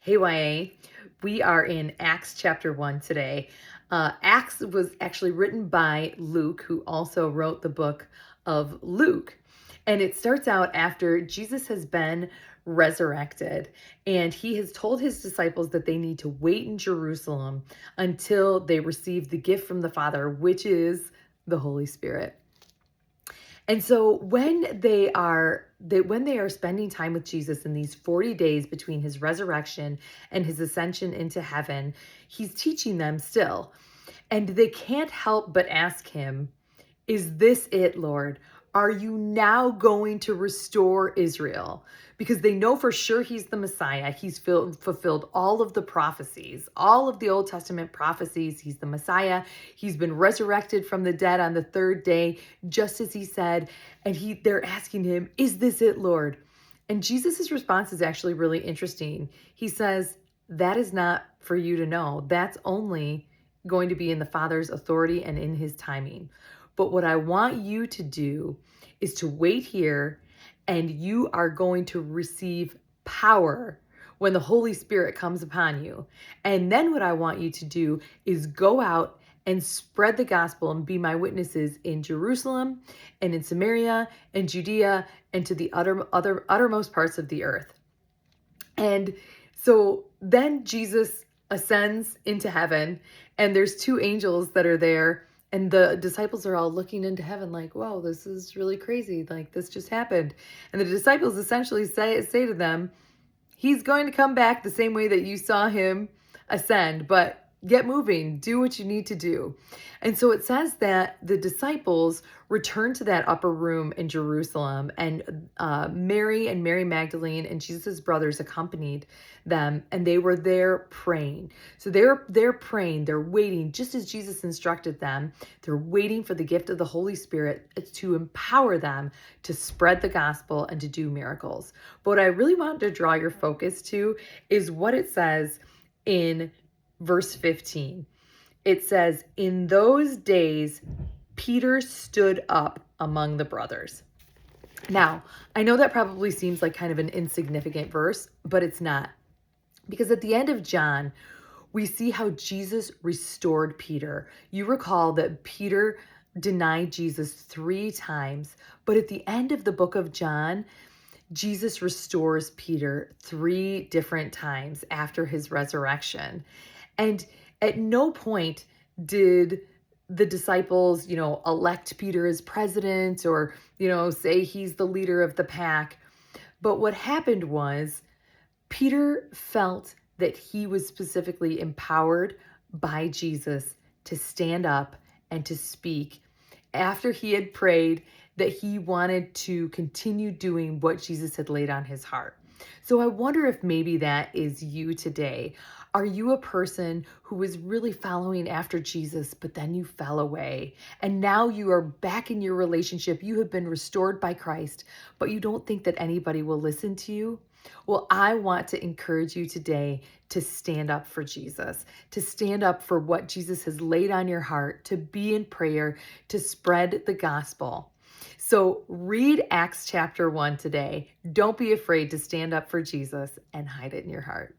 Hey, YA. We are in Acts chapter 1 today. Acts was actually written by Luke, who also wrote the book of Luke. And it starts out after Jesus has been resurrected, and he has told his disciples that they need to wait in Jerusalem until they receive the gift from the Father, which is the Holy Spirit. And so when they are spending time with Jesus in these 40 days between his resurrection and his ascension into heaven, he's teaching them still. And they can't help but ask him, "Is this it, Lord? Are you now going to restore Israel?" Because they know for sure he's the Messiah. He's fulfilled all of the prophecies, all of the Old Testament prophecies. He's the Messiah. He's been resurrected from the dead on the third day, just as he said. And they're asking him, "Is this it, Lord?" And Jesus' response is actually really interesting. He says, "That is not for you to know. That's only going to be in the Father's authority and in his timing. But what I want you to do is to wait here, and you are going to receive power when the Holy Spirit comes upon you. And then what I want you to do is go out and spread the gospel and be my witnesses in Jerusalem and in Samaria and Judea and to the uttermost parts of the earth." And so then Jesus ascends into heaven, and there's two angels that are there, and the disciples are all looking into heaven like, "Whoa, this is really crazy. Like, this just happened." And the disciples essentially say to them, "He's going to come back the same way that you saw him ascend, but get moving, do what you need to do." And so it says that the disciples returned to that upper room in Jerusalem, and Mary and Mary Magdalene and Jesus' brothers accompanied them, and they were there praying. So they're praying, they're waiting, just as Jesus instructed them. They're waiting for the gift of the Holy Spirit to empower them to spread the gospel and to do miracles. But what I really want to draw your focus to is what it says in verse 15. It says, "In those days, Peter stood up among the brothers." Now, I know that probably seems like kind of an insignificant verse, but it's not. Because at the end of John, we see how Jesus restored Peter. You recall that Peter denied Jesus 3 times, but at the end of the book of John, Jesus restores Peter 3 different times after his resurrection. And at no point did the disciples, elect Peter as president or, say he's the leader of the pack. But what happened was Peter felt that he was specifically empowered by Jesus to stand up and to speak after he had prayed that he wanted to continue doing what Jesus had laid on his heart. So I wonder if maybe that is you today. Are you a person who was really following after Jesus, but then you fell away, and now you are back in your relationship? You have been restored by Christ, but you don't think that anybody will listen to you? Well, I want to encourage you today to stand up for Jesus, to stand up for what Jesus has laid on your heart, to be in prayer, to spread the gospel. So read Acts chapter 1 today. Don't be afraid to stand up for Jesus and hide it in your heart.